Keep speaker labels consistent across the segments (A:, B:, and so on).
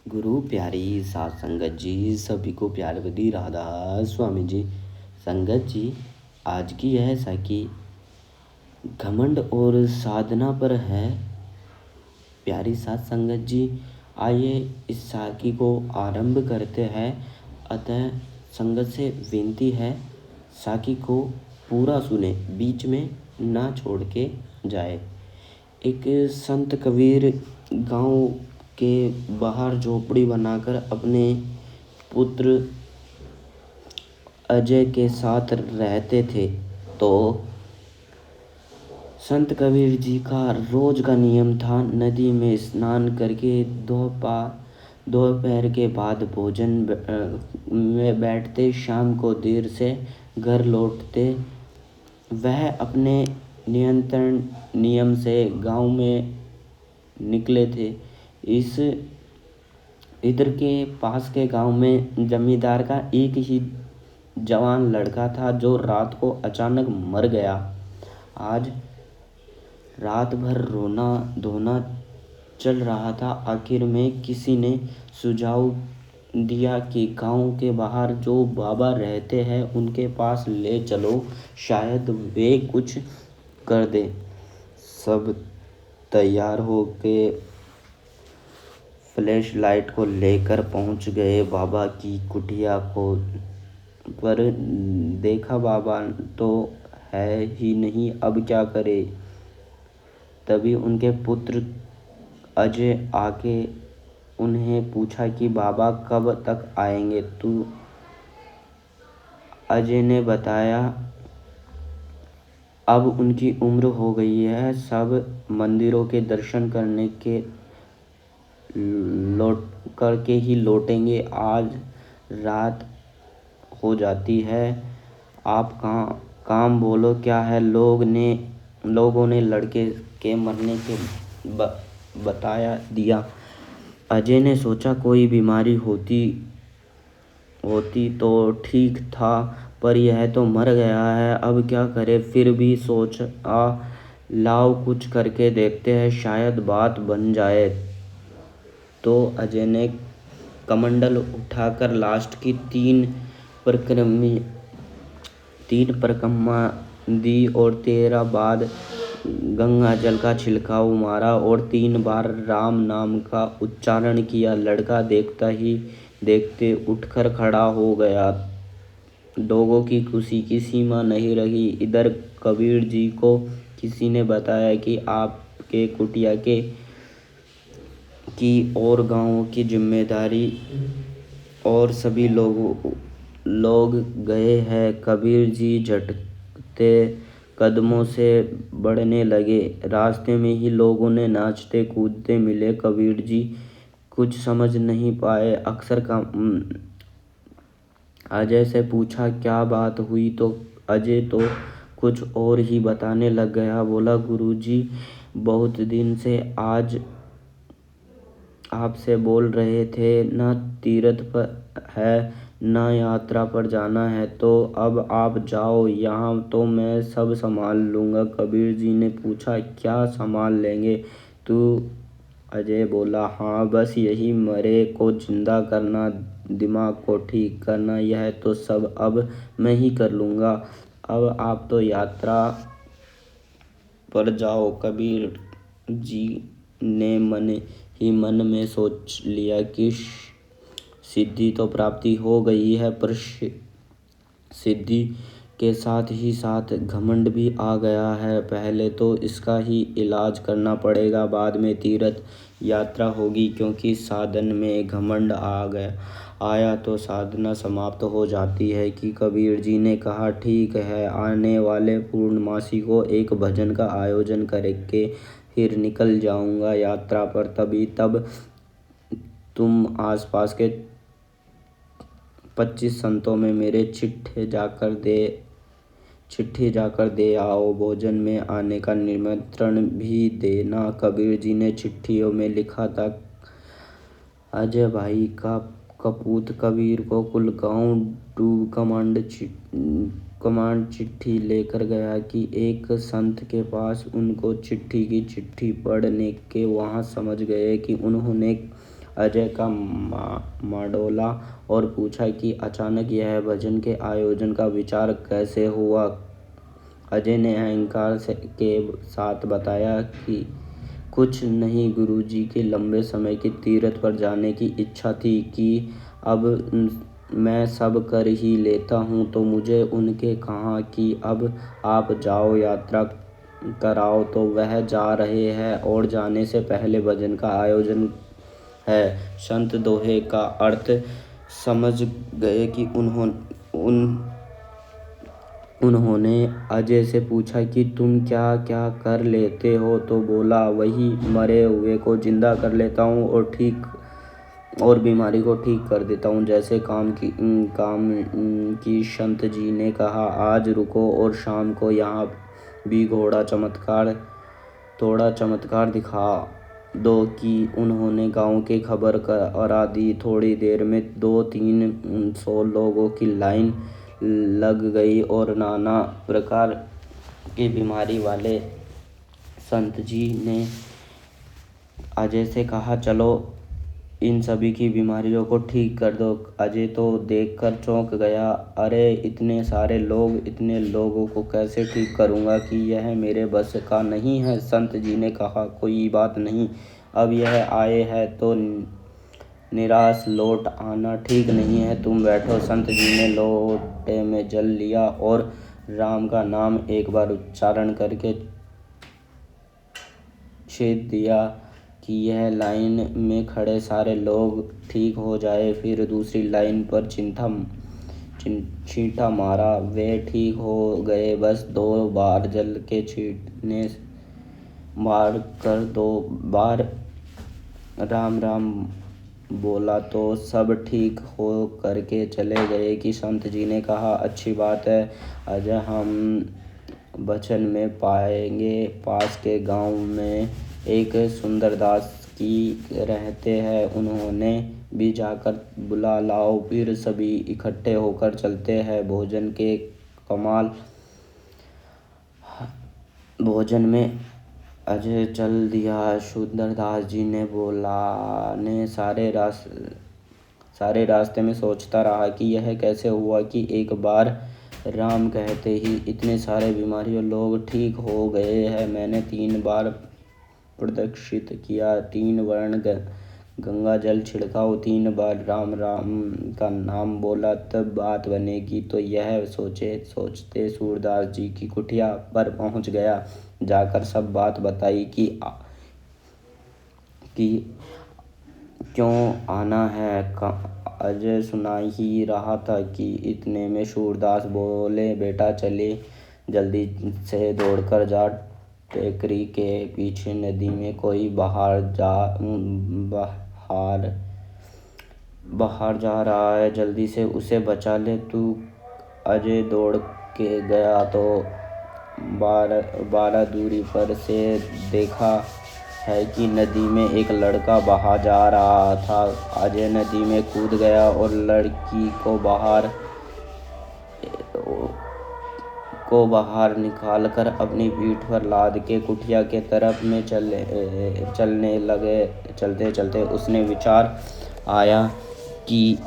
A: गुरु प्यारी सात संगत जी, सभी को प्यार भरी राधा स्वामी जी। संगत जी, आज की यह साखी घमंड और साधना पर है। प्यारी सात संगत जी, आइए इस साखी को आरंभ करते हैं। अतः संगत से विनती है, साखी को पूरा सुने, बीच में ना छोड़ के जाए। एक संत कबीर गांव के बाहर झोपड़ी बनाकर अपने पुत्र अजय के साथ रहते थे। तो संत कबीर जी का रोज का नियम था, नदी में स्नान करके दोपहर के बाद भोजन में बैठते, शाम को देर से घर लौटते। वह अपने नियंत्रण नियम से गांव में निकले थे। इधर के पास के गांव में जमींदार का एक ही जवान लड़का था जो रात को अचानक मर गया। आज रात भर रोना धोना चल रहा था। आखिर में किसी ने सुझाव दिया कि गांव के बाहर जो बाबा रहते हैं उनके पास ले चलो, शायद वे कुछ कर दे। सब तैयार हो के फ्लैश लाइट को लेकर पहुंच गए बाबा की कुटिया को। पर देखा बाबा तो है ही नहीं, अब क्या करे। तभी उनके पुत्र अजय आके उन्हें पूछा कि बाबा कब तक आएंगे। तो अजय ने बताया अब उनकी उम्र हो गई है, सब मंदिरों के दर्शन करके ही लौटेंगे। आज रात हो जाती है, आप काम बोलो क्या है। लोगों ने लड़के के मरने के बताया दिया। अजय ने सोचा कोई बीमारी होती तो ठीक था, पर यह तो मर गया है, अब क्या करे। फिर भी सोचा लाओ कुछ करके देखते हैं, शायद बात बन जाए। तो अजय ने कमंडल उठाकर लास्ट की तीन परिक्रमा दी और 13 बार गंगा जल का छिड़काव मारा और 3 बार राम नाम का उच्चारण किया। लड़का देखता ही देखते उठकर खड़ा हो गया। लोगों की खुशी की सीमा नहीं रही। इधर कबीर जी को किसी ने बताया कि आपके कुटिया की और गांव की जिम्मेदारी और सभी लोग गए हैं। कबीर जी झटकते कदमों से बढ़ने लगे। रास्ते में ही लोगों ने नाचते कूदते मिले। कबीर जी कुछ समझ नहीं पाए। अजय से पूछा क्या बात हुई, तो अजय तो कुछ और ही बताने लग गया। बोला गुरुजी, बहुत दिन से आज आपसे बोल रहे थे, ना तीर्थ पर है ना यात्रा पर जाना है, तो अब आप जाओ, यहाँ तो मैं सब संभाल लूँगा। कबीर जी ने पूछा क्या संभाल लेंगे तू? अजय बोला हाँ, बस यही, मरे को जिंदा करना, दिमाग को ठीक करना, यह तो सब अब मैं ही कर लूँगा। अब आप तो यात्रा पर जाओ। कबीर जी ने मन में सोच लिया कि सिद्धि तो प्राप्ति हो गई है, पर सिद्धि के साथ ही साथ घमंड भी आ गया है। पहले तो इसका ही इलाज करना पड़ेगा, बाद में तीर्थ यात्रा होगी। क्योंकि साधन में घमंड आया तो साधना समाप्त हो जाती है। कि कबीर जी ने कहा ठीक है, आने वाले पूर्णमासी को एक भजन का आयोजन करके फिर निकल जाऊंगा यात्रा पर। तब तुम आसपास के 25 संतों में मेरे चिट्ठी जाकर दे आओ। भोजन में आने का निमंत्रण भी देना। कबीर जी ने चिट्ठियों में लिखा था, अजय भाई का कपूत कबीर को कुलगांव टू कमांड चिट्ठी लेकर गया कि एक संत के पास। उनको चिट्ठी पढ़ने के वहां समझ गए कि उन्होंने अजय का मडोला और पूछा कि अचानक यह भजन के आयोजन का विचार कैसे हुआ। अजय ने अहंकार के साथ बताया कि कुछ नहीं, गुरुजी के लंबे समय के तीर्थ पर जाने की इच्छा थी कि अब मैं सब कर ही लेता हूँ, तो मुझे उनके कहा कि अब आप जाओ, यात्रा कराओ। तो वह जा रहे हैं और जाने से पहले भजन का आयोजन है। संत दोहे का अर्थ समझ गए कि उन्होंने अजय से पूछा कि तुम क्या क्या कर लेते हो। तो बोला, वही मरे हुए को जिंदा कर लेता हूँ और बीमारी को ठीक कर देता हूँ। जैसे काम की संत जी ने कहा, आज रुको और शाम को यहाँ भी थोड़ा चमत्कार दिखा दो। कि उन्होंने गांव की खबर करा दी। थोड़ी देर में 200-300 लोगों की लाइन लग गई और नाना प्रकार की बीमारी वाले संत जी ने अजय से कहा, चलो इन सभी की बीमारियों को ठीक कर दो। अजय तो देखकर चौंक गया। अरे इतने सारे लोग, इतने लोगों को कैसे ठीक करूँगा कि यह मेरे बस का नहीं है। संत जी ने कहा, कोई बात नहीं, अब यह आए हैं तो निराश लौट आना ठीक नहीं है, तुम बैठो। संत जी ने लोटे में जल लिया और राम का नाम एक बार उच्चारण करके छेद दिया कि यह लाइन में खड़े सारे लोग ठीक हो जाए। फिर दूसरी लाइन पर छींटा मारा, वे ठीक हो गए। बस 2 बार जल के छींटे मार कर 2 बार राम राम बोला तो सब ठीक हो करके चले गए। कि संत जी ने कहा, अच्छी बात है अजय, हम बचन में पाएंगे। पास के गांव में एक सुंदरदास की रहते हैं, उन्होंने भी जाकर बुला लाओ। फिर सभी इकट्ठे होकर चलते हैं। भोजन में अजय चल दिया। सुंदरदास जी ने बुलाने सारे रास्ते में सोचता रहा कि यह कैसे हुआ कि एक बार राम कहते ही इतने सारे बीमारियों लोग ठीक हो गए हैं। मैंने 3 बार प्रदक्षित किया, 3 वर्ण गंगा जल छिड़काओ, 3 बार राम राम का नाम बोला, तब बात बनेगी। तो यह सोचते सूरदास जी की कुटिया पर पहुंच गया। जाकर सब बात बताई कि क्यों आना है। अजय सुना ही रहा था कि इतने में सूरदास बोले, बेटा चले जल्दी से दौड़कर जा, टेकरी के पीछे नदी में कोई बाहर जा रहा है, जल्दी से उसे बचा ले तू। अजय दौड़ के गया तो 12 दूरी पर से देखा है कि नदी में एक लड़का बहा जा रहा था। अजय नदी में कूद गया और लड़की को बाहर निकालकर अपनी पीठ पर लाद के कुटिया के तरफ में चलने लगे। चलते चलते उसने विचार आया कि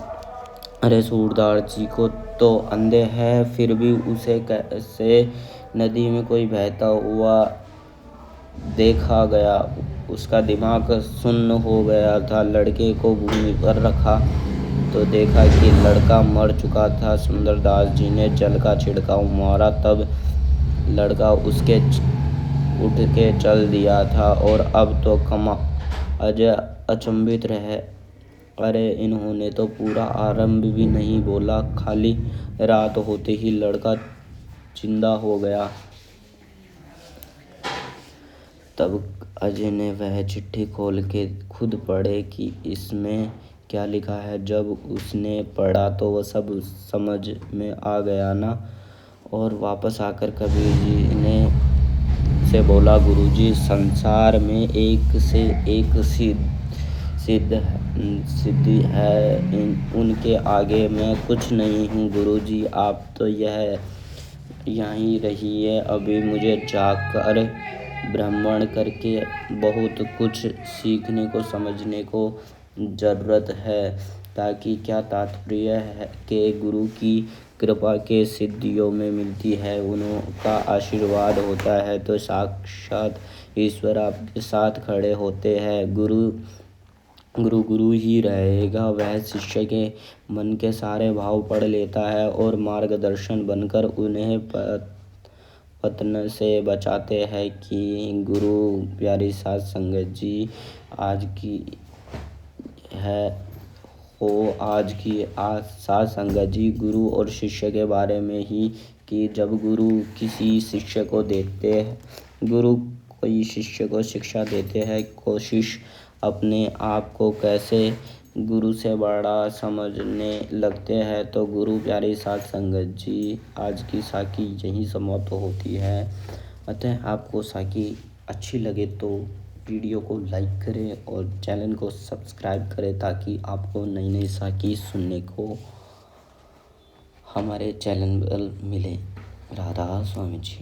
A: अरे सूरदास जी को तो अंधे हैं, फिर भी उसे कैसे नदी में कोई बहता हुआ देखा गया। उसका दिमाग सुन्न हो गया था। लड़के को भूमि पर रखा तो देखा कि लड़का मर चुका था। सुंदरदास जी ने जल का छिड़काव मारा, तब लड़का उसके उठ के चल दिया था। और अब तो अजय अचंभित रहे। अरे इन्होंने तो पूरा आरंभ भी नहीं बोला, खाली रात होते ही लड़का जिंदा हो गया। तब अजय ने वह चिट्ठी खोल के खुद पढ़े कि इसमें क्या लिखा है। जब उसने पढ़ा तो वह सब समझ में आ गया ना। और वापस आकर कबीर जी ने से बोला, गुरुजी, संसार में एक से एक सिद्धि है, उनके आगे मैं कुछ नहीं हूँ। गुरुजी, आप तो यहीं रहिए, अभी मुझे जाकर भ्रमण करके बहुत कुछ सीखने को समझने को ज़रूरत है। ताकि क्या तात्पर्य है कि गुरु की कृपा के सिद्धियों में मिलती है, उनका आशीर्वाद होता है तो साक्षात ईश्वर आपके साथ खड़े होते हैं। गुरु गुरु गुरु ही रहेगा, वह शिष्य के मन के सारे भाव पढ़ लेता है और मार्गदर्शन बनकर उन्हें पतन से बचाते हैं। कि गुरु प्यारी साध संगत जी, आज की है आज की साध संगत जी गुरु और शिष्य के बारे में ही, कि जब गुरु किसी शिष्य को देखते हैं, गुरु कोई शिष्य को शिक्षा देते हैं, कोशिश अपने आप को कैसे गुरु से बड़ा समझने लगते हैं, तो गुरु प्यारी साध संगत जी, आज की साखी यहीं समाप्त होती है। अतः आपको साखी अच्छी लगे तो वीडियो को लाइक करें और चैनल को सब्सक्राइब करें, ताकि आपको नई नई साखी सुनने को हमारे चैनल पर मिले। राधा स्वामी जी।